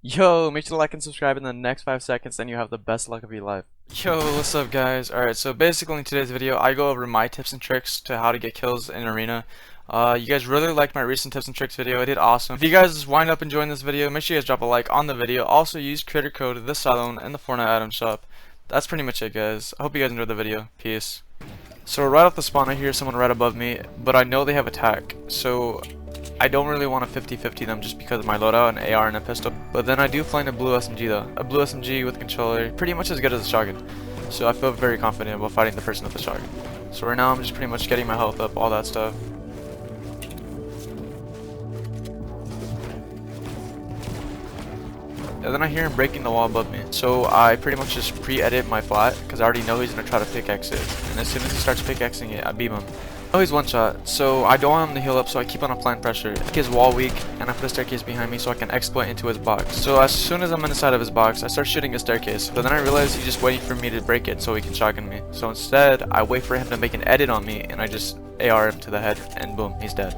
Yo, make sure to like and subscribe in the next 5 seconds, then you have the best luck of your life. Yo, what's up guys? Alright, so basically in today's video, I go over my tips and tricks to how to get kills in Arena. You guys really liked my recent tips and tricks video, it did awesome. If you guys wind up enjoying this video, make sure you guys drop a like on the video. Also use creator code TheSilentOne in the Fortnite item shop. That's pretty much it guys. I hope you guys enjoyed the video. Peace. So right off the spawn I hear someone right above me, but I know they have attack. So I don't really want to 50-50 them just because of my loadout, an AR and a pistol. But then I do find a blue SMG though. A blue SMG with controller, pretty much as good as a shotgun. So I feel very confident about fighting the person with the shotgun. So right now I'm just pretty much getting my health up, all that stuff. And then I hear him breaking the wall above me. So I pretty much just pre-edit my flat because I already know he's going to try to pickaxe it. And as soon as he starts pickaxing it, I beam him. Oh, he's one shot, so I don't want him to heal up, so I keep on applying pressure. I make his wall weak, and I put a staircase behind me so I can exploit into his box. So as soon as I'm inside of his box, I start shooting a staircase, but then I realize he's just waiting for me to break it so he can shotgun me. So instead, I wait for him to make an edit on me, and I just AR him to the head, and boom, he's dead.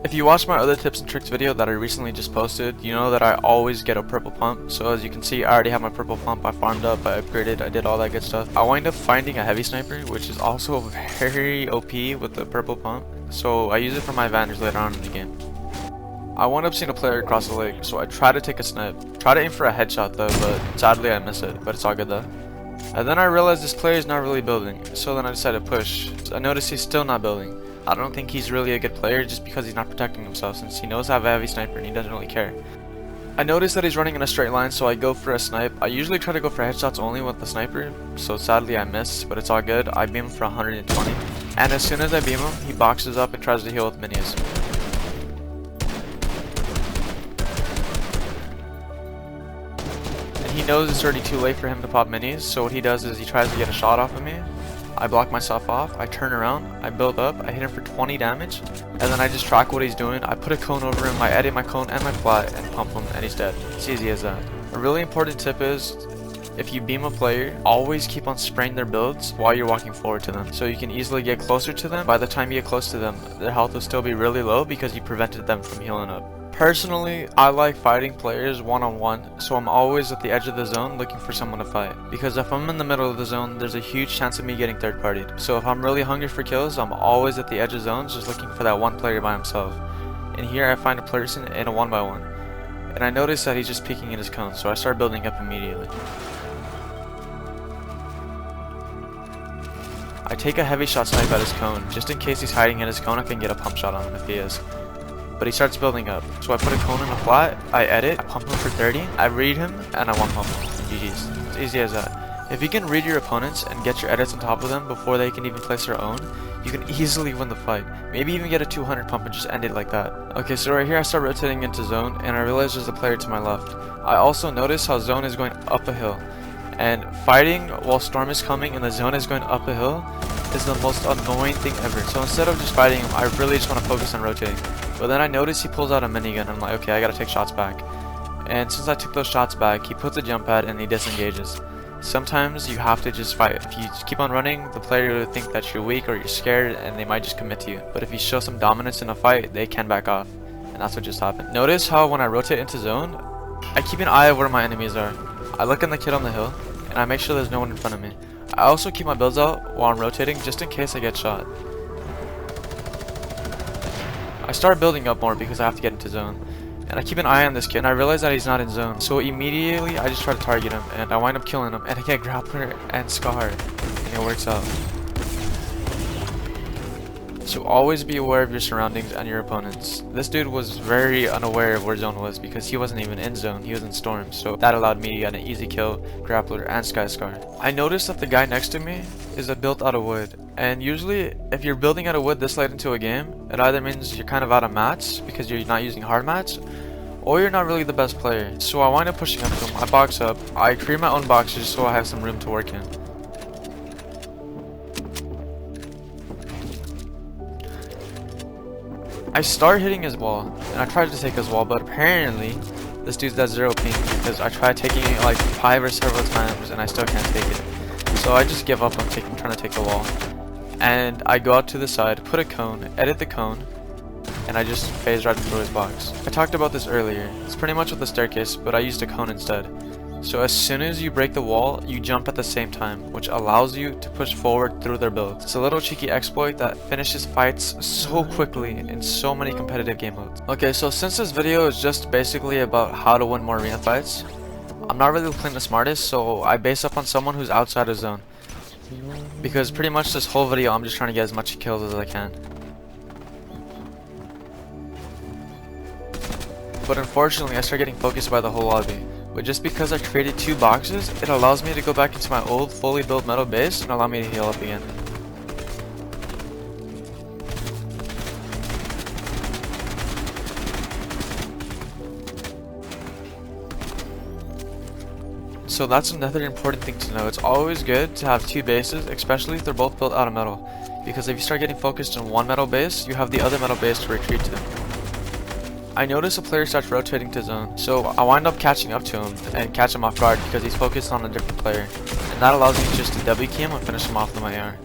If you watched my other tips and tricks video that I recently just posted, you know that I always get a purple pump. So as you can see, I already have my purple pump, I farmed up, I upgraded, I did all that good stuff. I wind up finding a heavy sniper, which is also very OP with the purple pump. So I use it for my advantage later on in the game. I wound up seeing a player across the lake, so I try to take a snipe. Try to aim for a headshot though, but sadly I miss it, but it's all good though. And then I realized this player is not really building, so then I decided to push. I noticed he's still not building. I don't think he's really a good player just because he's not protecting himself, since he knows I have a heavy sniper and he doesn't really care. I noticed that he's running in a straight line, so I go for a snipe. I usually try to go for headshots only with the sniper, so sadly I miss, but it's all good. I beam him for 120, and as soon as I beam him, he boxes up and tries to heal with minis. And he knows it's already too late for him to pop minis, so what he does is he tries to get a shot off of me. I block myself off, I turn around, I build up, I hit him for 20 damage, and then I just track what he's doing. I put a cone over him, I edit my cone and my flat, and pump him, and he's dead. It's easy as that. A really important tip is, if you beam a player, always keep on spraying their builds while you're walking forward to them, so you can easily get closer to them. By the time you get close to them, their health will still be really low because you prevented them from healing up. Personally, I like fighting players one-on-one, so I'm always at the edge of the zone looking for someone to fight. Because if I'm in the middle of the zone, there's a huge chance of me getting third-partied. So if I'm really hungry for kills, I'm always at the edge of zones just looking for that one player by himself. And here I find a person in a 1x1. And I notice that he's just peeking in his cone, so I start building up immediately. I take a heavy shot snipe at his cone, just in case he's hiding in his cone I can get a pump shot on him if he is. But he starts building up. So I put a cone in a flat, I edit, I pump him for 30, I read him, and I one pump him. GG's. It's easy as that. If you can read your opponents and get your edits on top of them before they can even place their own, you can easily win the fight. Maybe even get a 200 pump and just end it like that. Okay, so right here I start rotating into zone, and I realize there's a player to my left. I also notice how zone is going up a hill. And fighting while storm is coming and the zone is going up a hill is the most annoying thing ever. So instead of just fighting him, I really just want to focus on rotating. But then I notice he pulls out a minigun and I'm like, okay, I gotta take shots back. And since I took those shots back, he puts a jump pad and he disengages. Sometimes you have to just fight. If you keep on running, the player will think that you're weak or you're scared and they might just commit to you. But if you show some dominance in a fight, they can back off. And that's what just happened. Notice how when I rotate into zone, I keep an eye of where my enemies are. I look in the kid on the hill and I make sure there's no one in front of me. I also keep my builds out while I'm rotating just in case I get shot. I start building up more because I have to get into zone. And I keep an eye on this kid and I realize that he's not in zone. So immediately I just try to target him and I wind up killing him and I get grappler and scar and it works out. So always be aware of your surroundings and your opponents. This dude was very unaware of where zone was because he wasn't even in zone, he was in storm. So that allowed me to get an easy kill, grappler, and sky scar. I noticed that the guy next to me is built out of wood. And usually if you're building out of wood this late into a game, it either means you're kind of out of mats because you're not using hard mats, or you're not really the best player. So I wind up pushing up to him, I box up, I create my own boxes so I have some room to work in. I start hitting his wall, and I tried to take his wall, but apparently this dude's at 0 ping because I tried taking it like 5 or several times and I still can't take it. So I just give up on trying to take the wall. And I go out to the side, put a cone, edit the cone, and I just phased right through his box. I talked about this earlier. It's pretty much with the staircase, but I used a cone instead. So as soon as you break the wall, you jump at the same time, which allows you to push forward through their build. It's a little cheeky exploit that finishes fights so quickly in so many competitive game modes. Okay, so since this video is just basically about how to win more arena fights, I'm not really playing the smartest, so I base up on someone who's outside of zone. Because pretty much this whole video I'm just trying to get as much kills as I can. But unfortunately I start getting focused by the whole lobby. But just because I created 2 boxes, it allows me to go back into my old fully built metal base and allow me to heal up again. So that's another important thing to know. It's always good to have 2 bases, especially if they're both built out of metal. Because if you start getting focused on one metal base, you have the other metal base to retreat to. I notice a player starts rotating to zone, so I wind up catching up to him and catch him off guard because he's focused on a different player. And that allows me just to W key him and finish him off with my AR.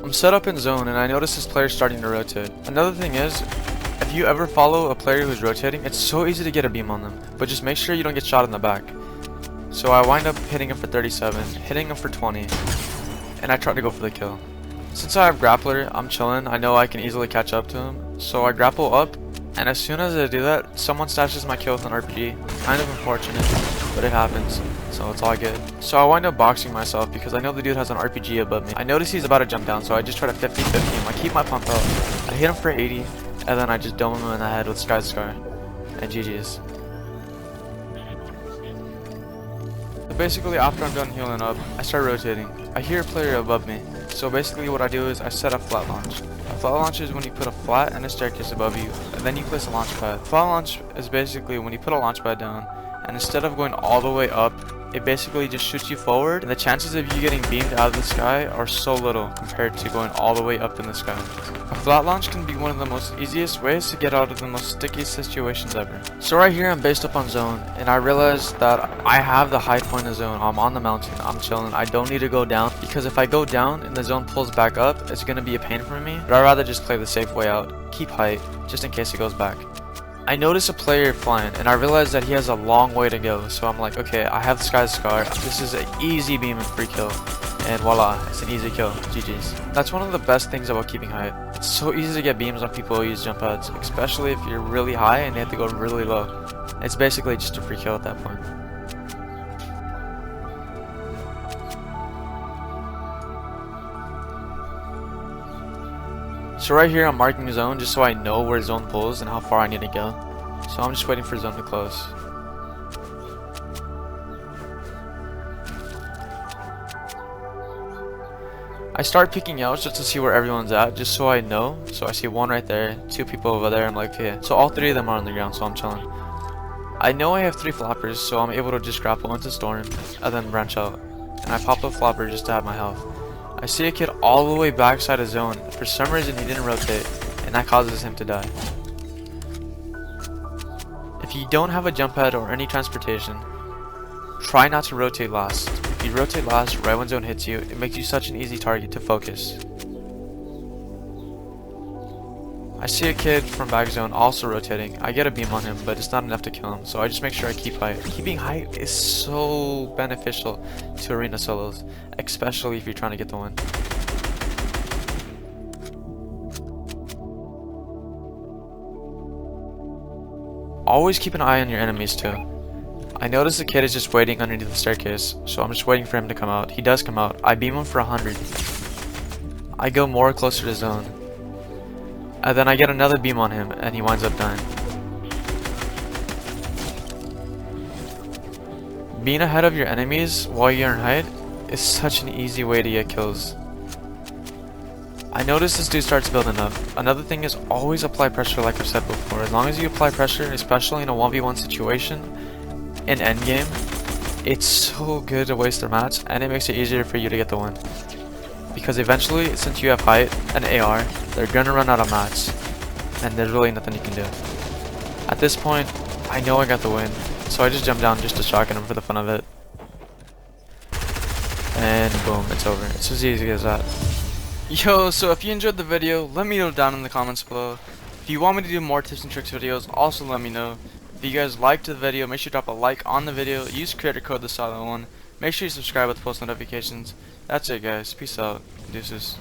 I'm set up in zone and I notice this player starting to rotate. Another thing is, if you ever follow a player who's rotating, it's so easy to get a beam on them, but just make sure you don't get shot in the back. So I wind up hitting him for 37, hitting him for 20, and I try to go for the kill. Since I have grappler, I'm chilling, I know I can easily catch up to him, so I grapple up, and as soon as I do that, someone stashes my kill with an RPG. Kind of unfortunate, but it happens, so it's all good. So I wind up boxing myself because I know the dude has an RPG above me. I notice he's about to jump down, so I just try to 50-50 him. I keep my pump up, I hit him for 80, and then I just dome him in the head with Sky's Scar, and GG's. So basically after I'm done healing up, I start rotating. I hear a player above me, so basically what I do is I set up flat launch. A flat launch is when you put a flat and a staircase above you, and then you place a launch pad. Flat launch is basically when you put a launch pad down, and instead of going all the way up, it basically just shoots you forward, and the chances of you getting beamed out of the sky are so little compared to going all the way up in the sky. A flat launch can be one of the most easiest ways to get out of the most sticky situations ever. So right here I'm based up on zone, and I realized that I have the high point of zone. I'm on the mountain, I'm chilling, I don't need to go down, because if I go down and the zone pulls back up, it's going to be a pain for me, but I'd rather just play the safe way out, keep height, just in case it goes back. I notice a player flying, and I realize that he has a long way to go, so I'm like, okay, I have Sky's Scar, this is an easy beam and free kill, and voila, it's an easy kill, GG's. That's one of the best things about keeping height. It's so easy to get beams on people who use jump pads, especially if you're really high and they have to go really low. It's basically just a free kill at that point. So right here I'm marking zone just so I know where zone pulls and how far I need to go. So I'm just waiting for zone to close. I start peeking out just to see where everyone's at, just so I know. So I see one right there, 2 people over there, I'm like, okay. So all 3 of them are on the ground, so I'm chilling. I know I have 3 floppers, so I'm able to just grapple into storm and then branch out. And I pop the flopper just to have my health. I see a kid all the way backside of zone. For some reason he didn't rotate, and that causes him to die. If you don't have a jump pad or any transportation, try not to rotate last. If you rotate last right when zone hits you, it makes you such an easy target to focus. I see a kid from back zone also rotating. I get a beam on him, but it's not enough to kill him, so I just make sure I keep height. Keeping height is so beneficial to arena solos, especially if you're trying to get the win. Always keep an eye on your enemies too. I notice the kid is just waiting underneath the staircase, so I'm just waiting for him to come out. He does come out. I beam him for 100. I go more closer to zone. And then I get another beam on him, and he winds up dying. Being ahead of your enemies while you're in height is such an easy way to get kills. I noticed this dude starts building up. Another thing is always apply pressure like I've said before. As long as you apply pressure, especially in a 1v1 situation, in endgame, it's so good to waste their mats, and it makes it easier for you to get the win. Because eventually, since you have height and AR, they're gonna run out of mats, and there's really nothing you can do. At this point, I know I got the win, so I just jump down just to shotgun him for the fun of it. And boom, it's over. It's as easy as that. Yo, so if you enjoyed the video, let me know down in the comments below. If you want me to do more tips and tricks videos, also let me know. If you guys liked the video, make sure to drop a like on the video. Use creator code TheSilentOne. Make sure you subscribe with post notifications. That's it, guys. Peace out. Deuces.